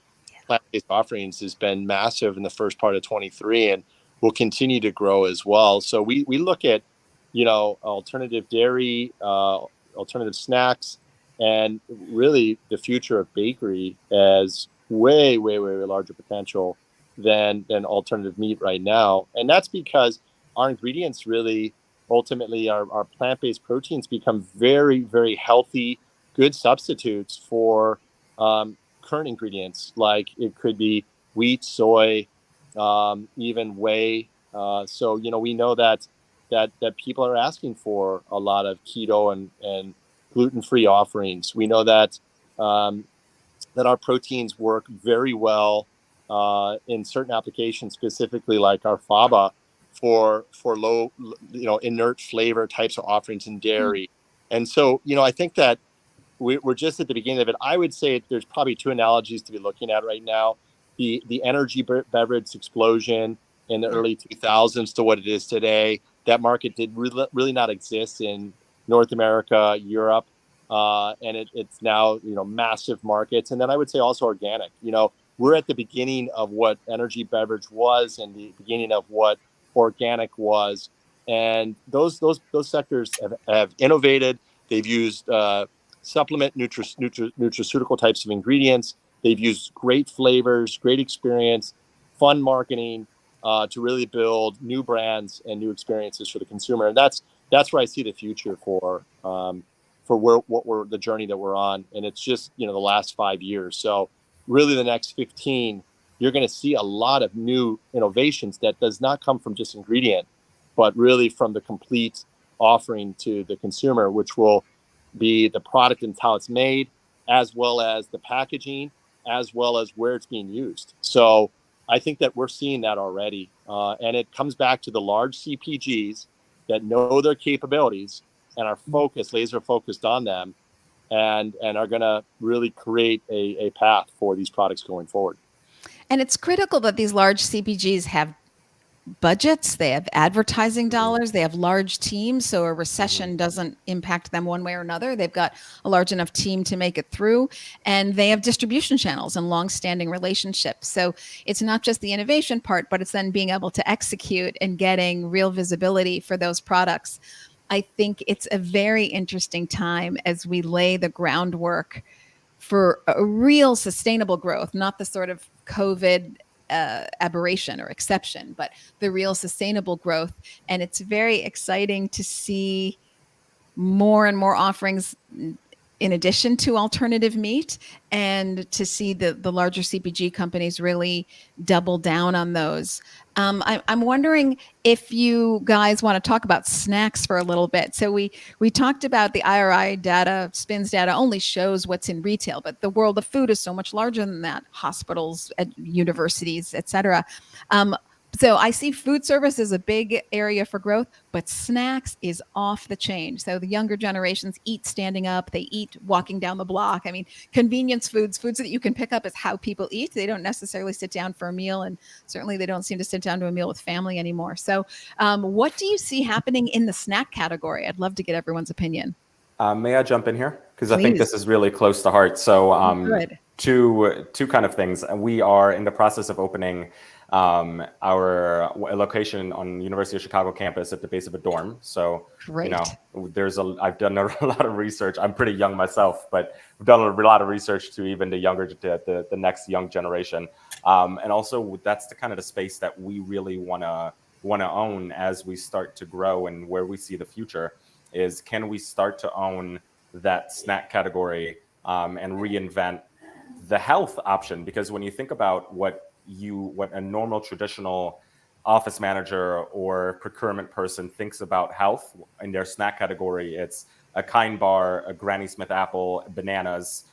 plant-based offerings has been massive in the first part of 23 and will continue to grow as well. So we look at, alternative dairy, alternative snacks, and really the future of bakery as way, way, way larger potential than alternative meat right now. And that's because our ingredients really ultimately our plant-based proteins become very, very healthy, good substitutes for current ingredients. Like it could be wheat, soy, even whey. So we know that people are asking for a lot of keto and gluten-free offerings. We know that that our proteins work very well in certain applications, specifically like our faba for low, inert flavor types of offerings in dairy. And so, I think that we're just at the beginning of it. I would say there's probably two analogies to be looking at right now. The energy beverage explosion in the early 2000s to what it is today. That market did really not exist in North America, Europe, and it's now, massive markets. And then I would say also organic. We're at the beginning of what energy beverage was and the beginning of what organic was. And those sectors have innovated. They've used supplement nutraceutical types of ingredients. They've used great flavors, great experience, fun marketing to really build new brands and new experiences for the consumer. And that's where I see the future for the journey that we're on. And it's just, the last 5 years. So really the next 15, you're going to see a lot of new innovations that does not come from just ingredient, but really from the complete offering to the consumer, which will be the product and how it's made, as well as the packaging, as well as where it's being used. So I think that we're seeing that already. And it comes back to the large CPGs that know their capabilities and are laser focused on them and are going to really create a path for these products going forward. And it's critical that these large CPGs have budgets, they have advertising dollars, they have large teams, so a recession doesn't impact them one way or another. They've got a large enough team to make it through, and they have distribution channels and long-standing relationships. So it's not just the innovation part, but it's then being able to execute and getting real visibility for those products. I think it's a very interesting time as we lay the groundwork for a real sustainable growth, not the sort of COVID aberration or exception, but the real sustainable growth. And it's very exciting to see more and more offerings in addition to alternative meat, and to see the larger CPG companies really double down on those. I'm wondering if you guys want to talk about snacks for a little bit. So we talked about the IRI data, SPINS data only shows what's in retail, but the world of food is so much larger than that. Hospitals, universities, et cetera. So I see food service as a big area for growth, but snacks is off the chain. So the younger generations eat standing up, they eat walking down the block. I mean, convenience foods that you can pick up is how people eat. They don't necessarily sit down for a meal, and certainly they don't seem to sit down to a meal with family anymore. So what do you see happening in the snack category? I'd love to get everyone's opinion. May I jump in here? Because I think this is really close to heart. So two kind of things. We are in the process of opening our location on University of Chicago campus at the base of a dorm. So, Great. I've done a lot of research. I'm pretty young myself, but we've done a lot of research to even the next young generation. And also that's the kind of the space that we really want to own as we start to grow, and where we see the future is, can we start to own that snack category and reinvent the health option? Because when you think about what a normal traditional office manager or procurement person thinks about health in their snack category, it's a Kind bar, a Granny Smith apple, bananas,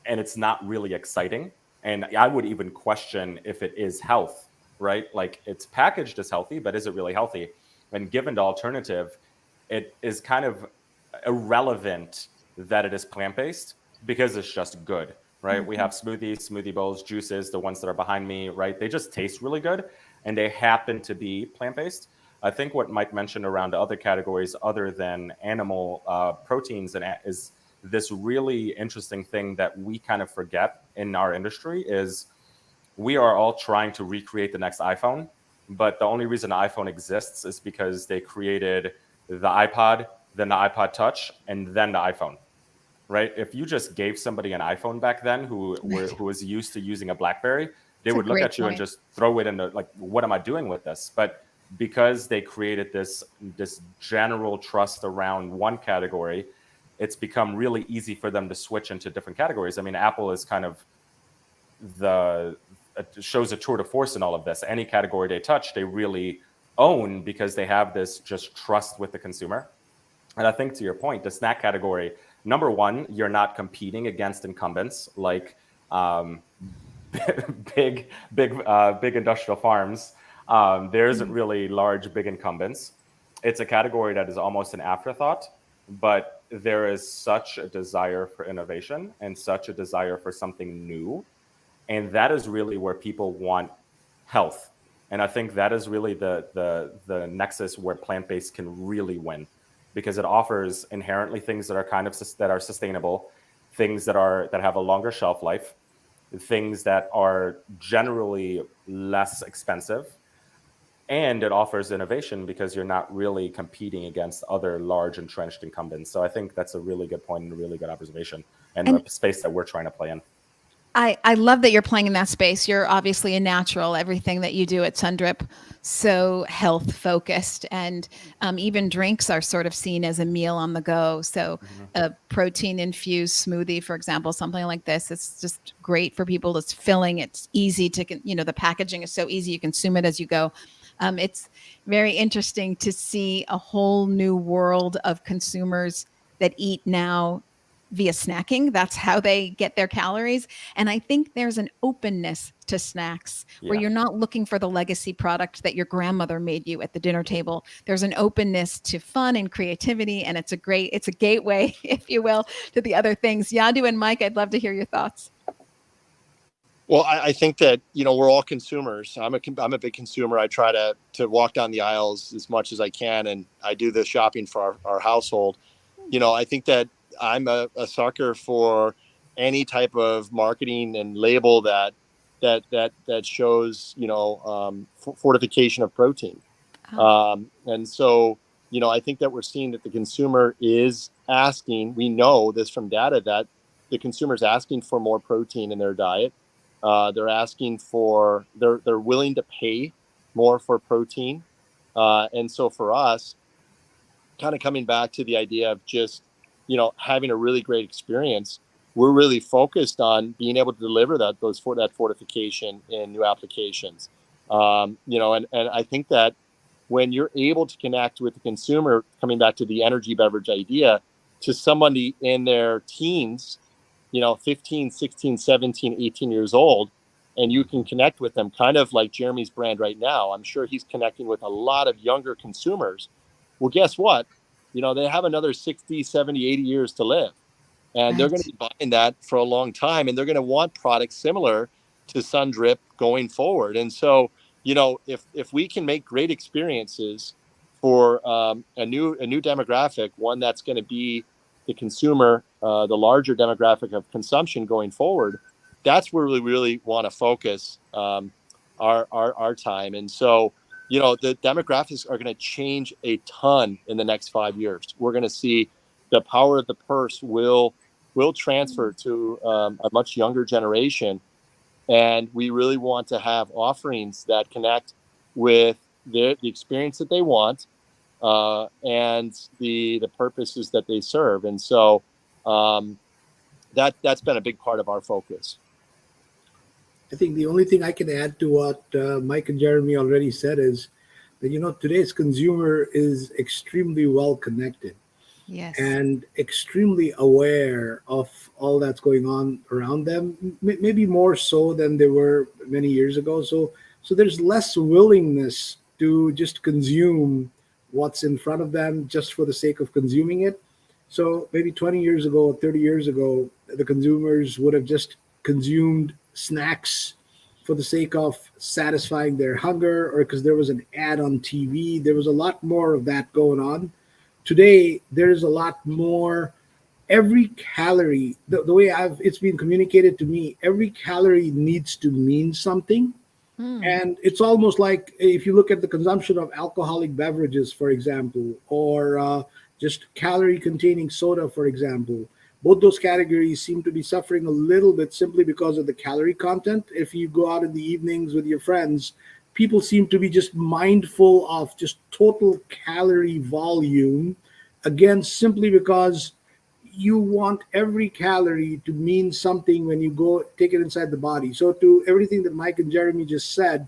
and it's not really exciting. And I would even question if it is health, right? Like it's packaged as healthy, but is it really healthy? And given the alternative, it is kind of irrelevant that it is plant-based because it's just good, right? We have smoothies, smoothie bowls, juices, the ones that are behind me, right? They just taste really good and they happen to be plant-based. I think what Mike mentioned around other categories other than animal proteins is this really interesting thing that we kind of forget in our industry is we are all trying to recreate the next iPhone, but the only reason the iPhone exists is because they created the iPod, then the iPod Touch, and then the iPhone, right? If you just gave somebody an iPhone back then who was used to using a BlackBerry, they would look at you and just throw it in the, like, what am I doing with this? But because they created this general trust around one category, it's become really easy for them to switch into different categories. I mean, Apple is kind of shows a tour de force in all of this. Any category they touch, they really own because they have this just trust with the consumer. And I think to your point, the snack category, number one, you're not competing against incumbents like big industrial farms. There isn't really large, big incumbents. It's a category that is almost an afterthought, but there is such a desire for innovation and such a desire for something new. And that is really where people want health. And I think that is really the nexus where plant-based can really win, because it offers inherently things that are that are sustainable, things that have a longer shelf life, things that are generally less expensive. And it offers innovation because you're not really competing against other large entrenched incumbents. So I think that's a really good point and a really good observation and a space that we're trying to play in. I love that you're playing in that space. You're obviously a natural. Everything that you do at SunDrip, so health focused, and even drinks are sort of seen as a meal on the go. So a protein infused smoothie, for example, something like this, it's just great for people. It's filling. It's easy to, the packaging is so easy. You consume it as you go. It's very interesting to see a whole new world of consumers that eat now via snacking. That's how they get their calories. And I think there's an openness to snacks where you're not looking for the legacy product that your grandmother made you at the dinner table. There's an openness to fun and creativity. And it's a gateway, if you will, to the other things. Yadu and Mike, I'd love to hear your thoughts. Well, I think that, we're all consumers. I'm a big consumer. I try to walk down the aisles as much as I can. And I do the shopping for our household. I think that I'm a sucker for any type of marketing and label that shows, fortification of protein. And so, I think that we're seeing that the consumer is asking, we know this from data, that the consumer is asking for more protein in their diet. They're asking they're willing to pay more for protein. And so for us, kind of coming back to the idea of just, having a really great experience, we're really focused on being able to deliver that fortification in new applications. And I think that when you're able to connect with the consumer, coming back to the energy beverage idea, to somebody in their teens, 15, 16, 17, 18 years old, and you can connect with them kind of like Jeremy's brand right now. I'm sure he's connecting with a lot of younger consumers. Well, guess what? They have another 60, 70, 80 years to live. And they're going to be buying that for a long time. And they're going to want products similar to SunDrip going forward. And so, if we can make great experiences for a new demographic, one that's going to be the consumer, the larger demographic of consumption going forward, that's where we really want to focus our time. And so, the demographics are going to change a ton in the next 5 years. We're going to see the power of the purse will transfer to a much younger generation. And we really want to have offerings that connect with the experience that they want and the purposes that they serve. And so that's been a big part of our focus. I think the only thing I can add to what Mike and Jeremy already said is that, today's consumer is extremely well connected. Yes. and extremely aware of all that's going on around them, maybe more so than they were many years ago. So there's less willingness to just consume what's in front of them just for the sake of consuming it. So maybe 20 years ago, 30 years ago, the consumers would have just consumed snacks for the sake of satisfying their hunger or because there was an ad on TV. There was a lot more of that going on. Today, there's a lot more. Every calorie, the way it's been communicated to me, every calorie needs to mean something. And it's almost like if you look at the consumption of alcoholic beverages, for example, or just calorie containing soda, for example, both those categories seem to be suffering a little bit simply because of the calorie content. If you go out in the evenings with your friends, people seem to be just mindful of just total calorie volume, again, simply because you want every calorie to mean something when you go take it inside the body. So to everything that Mike and Jeremy just said,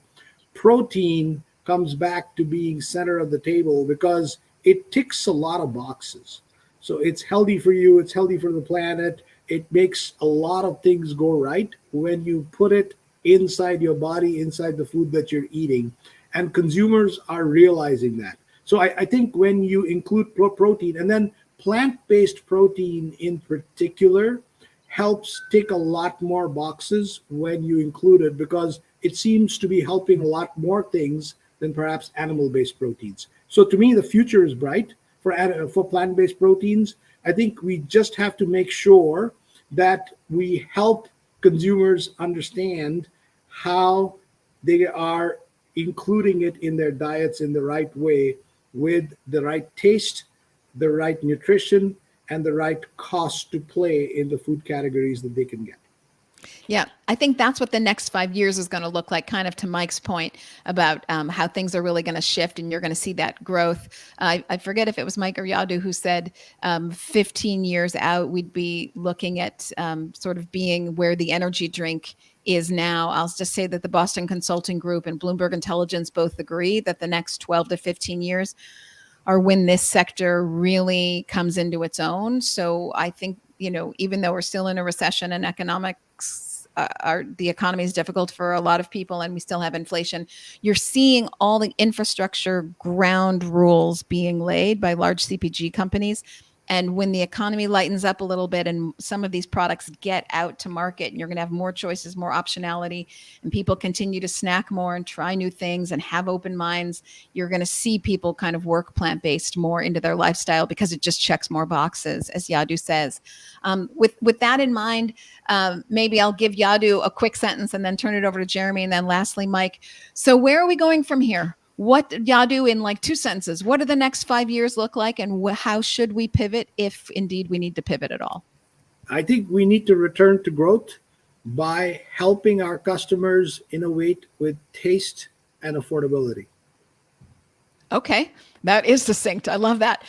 protein comes back to being center of the table because it ticks a lot of boxes. So it's healthy for you, it's healthy for the planet. It makes a lot of things go right when you put it inside your body, inside the food that you're eating. And consumers are realizing that. So I think when you include protein, and then plant-based protein in particular helps tick a lot more boxes when you include it, because it seems to be helping a lot more things than perhaps animal-based proteins. So to me, the future is bright for plant-based proteins. I think we just have to make sure that we help consumers understand how they are including it in their diets in the right way, with the right taste, the right nutrition, and the right cost to play in the food categories that they can get. Yeah, I think that's what the next 5 years is going to look like, kind of to Mike's point about how things are really going to shift and you're going to see that growth. I forget if it was Mike or Yadu who said 15 years out, we'd be looking at sort of being where the energy drink is now. I'll just say that the Boston Consulting Group and Bloomberg Intelligence both agree that the next 12 to 15 years are when this sector really comes into its own. So I think, even though we're still in a recession and the economy is difficult for a lot of people and we still have inflation, you're seeing all the infrastructure ground rules being laid by large CPG companies. And when the economy lightens up a little bit and some of these products get out to market, and you're going to have more choices, more optionality, and people continue to snack more and try new things and have open minds, you're going to see people kind of work plant-based more into their lifestyle because it just checks more boxes, as Yadu says. With that in mind, maybe I'll give Yadu a quick sentence and then turn it over to Jeremy. And then lastly, Mike. So where are we going from here? What, Yadu, in like 2 sentences, what do the next 5 years look like, and how should we pivot if indeed we need to pivot at all? I think we need to return to growth by helping our customers innovate with taste and affordability. Okay, that is succinct. I love that.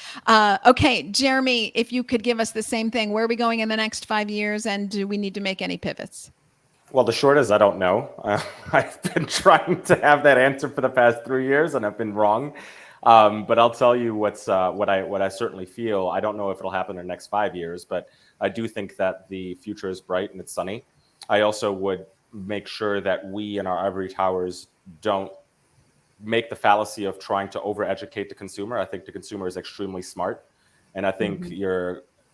Okay, Jeremy, if you could give us the same thing, where are we going in the next 5 years, and do we need to make any pivots? Well, the short is I don't know. I've been trying to have that answer for the past 3 years, and I've been wrong. But I'll tell you what I certainly feel. I don't know if it'll happen in the next 5 years, but I do think that the future is bright and it's sunny. I also would make sure that we in our ivory towers don't make the fallacy of trying to overeducate the consumer. I think the consumer is extremely smart, and I think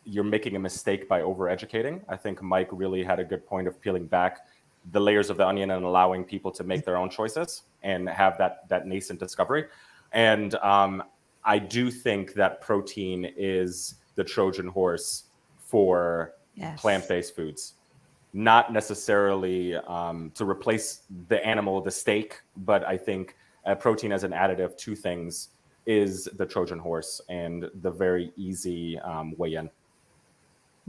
you're making a mistake by overeducating. I think Mike really had a good point of peeling back the layers of the onion and allowing people to make their own choices and have that nascent discovery. And I do think that protein is the Trojan horse for plant-based foods. Not necessarily to replace the animal, the steak, but I think protein as an additive to things is the Trojan horse and the very easy way in.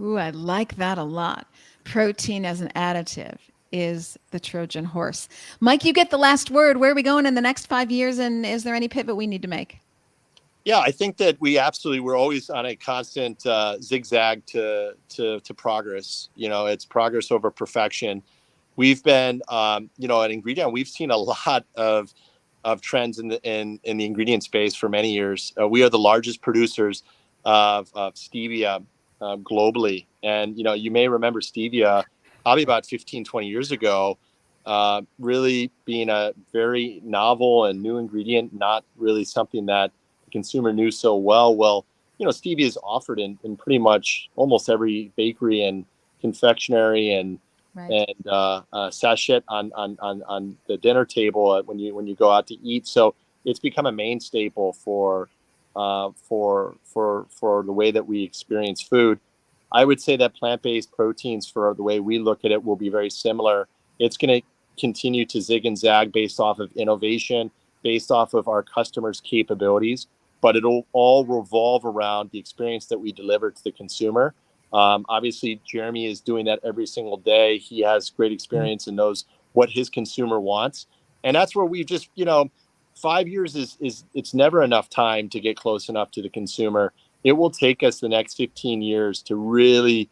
Ooh, I like that a lot. Protein as an additive is the Trojan horse. Mike, you get the last word. Where are we going in the next 5 years? And is there any pivot we need to make? Yeah, I think that we're always on a constant zigzag to progress. It's progress over perfection. We've been, at Ingredion, we've seen a lot of trends in the ingredient space for many years. We are the largest producers of stevia globally. And, you may remember stevia probably about 15, 20 years ago, really being a very novel and new ingredient, not really something that the consumer knew so well. Well, stevia is offered in pretty much almost every bakery and confectionery and sachet on the dinner table when you go out to eat. So it's become a main staple for the way that we experience food. I would say that plant-based proteins, for the way we look at it, will be very similar. It's going to continue to zig and zag based off of innovation, based off of our customers' capabilities, but it'll all revolve around the experience that we deliver to the consumer. Obviously, Jeremy is doing that every single day. He has great experience and knows what his consumer wants. And that's where we've just, 5 years is it's never enough time to get close enough to the consumer. It will take us the next 15 years to really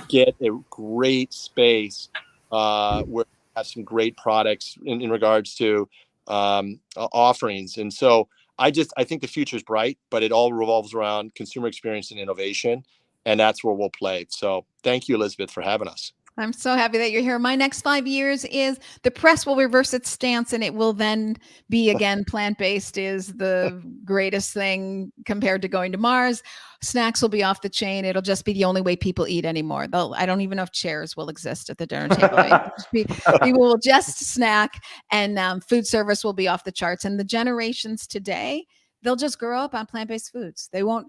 get a great space where we have some great products in regards to offerings. And so I think the future is bright, but it all revolves around consumer experience and innovation. And that's where we'll play. So thank you, Elizabeth, for having us. I'm so happy that you're here. My next 5 years is the press will reverse its stance and it will then be again plant-based is the greatest thing compared to going to Mars. Snacks will be off the chain. It'll just be the only way people eat anymore. I don't even know if chairs will exist at the dinner table. People will just snack, and food service will be off the charts. And the generations today, they'll just grow up on plant-based foods. They won't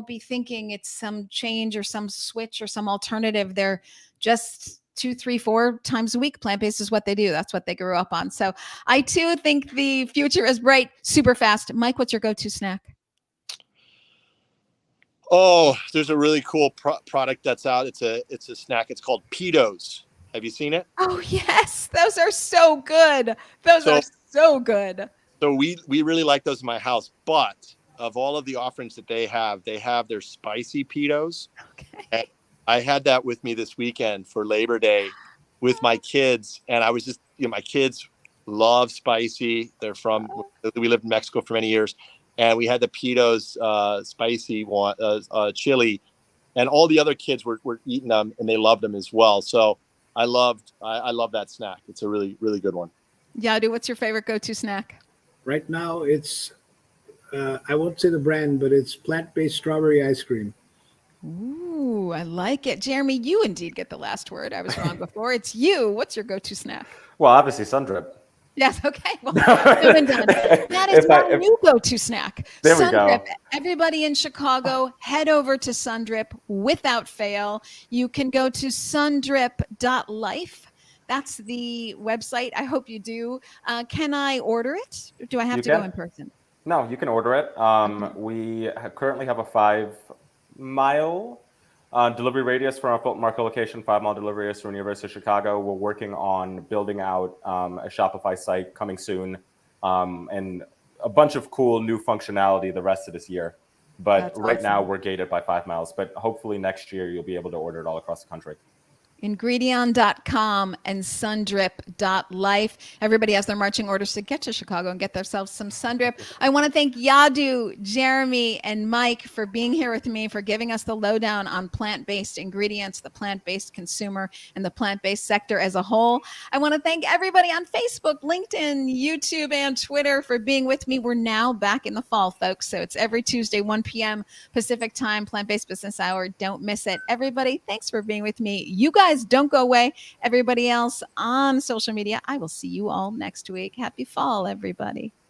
be thinking it's some change or some switch or some alternative. They're just 2, 3, 4 times a week. Plant-based is what they do. That's what they grew up on. So I too think the future is bright. Super fast. Mike, what's your go-to snack? Oh, there's a really cool product that's out. It's a snack. It's called Pedos. Have you seen it? Oh yes, those are so good. Those are so good. So we really like those in my house, but of all of the offerings that they have their spicy Pedos. Okay. And I had that with me this weekend for Labor Day with my kids. And I was just, my kids love spicy. We lived in Mexico for many years. And we had the Pedos spicy one, chili. And all the other kids were eating them and they loved them as well. So I love that snack. It's a really, really good one. Yadu, what's your favorite go-to snack? Right now, it's I won't say the brand, but it's plant-based strawberry ice cream. Ooh, I like it. Jeremy, you indeed get the last word. I was wrong before. It's you. What's your go-to snack? Well, obviously SunDrip. Yes. Okay. Well, done. That is my new go-to snack. There we SunDrip. go. Everybody in Chicago, head over to SunDrip without fail. You can go to SunDrip.life. That's the website. I hope you do. Can I order it? Or do I have to go in person? No, you can order it. We currently have a 5-mile delivery radius from our Fulton Market location, 5-mile delivery radius from University of Chicago. We're working on building out a Shopify site coming soon, and a bunch of cool new functionality the rest of this year. But That's right now awesome. we're gated by 5 miles, but hopefully next year you'll be able to order it all across the country. Ingredion.com and SunDrip.life. Everybody has their marching orders to get to Chicago and get themselves some SunDrip. I want to thank Yadu, Jeremy, and Mike for being here with me, for giving us the lowdown on plant-based ingredients, the plant-based consumer, and the plant-based sector as a whole. I want to thank everybody on Facebook, LinkedIn, YouTube, and Twitter for being with me. We're now back in the fall, folks. So it's every Tuesday, 1 p.m. Pacific time, Plant-Based Business Hour. Don't miss it. Everybody, thanks for being with me. You guys don't go away. Everybody else on social media, I will see you all next week. Happy fall, everybody.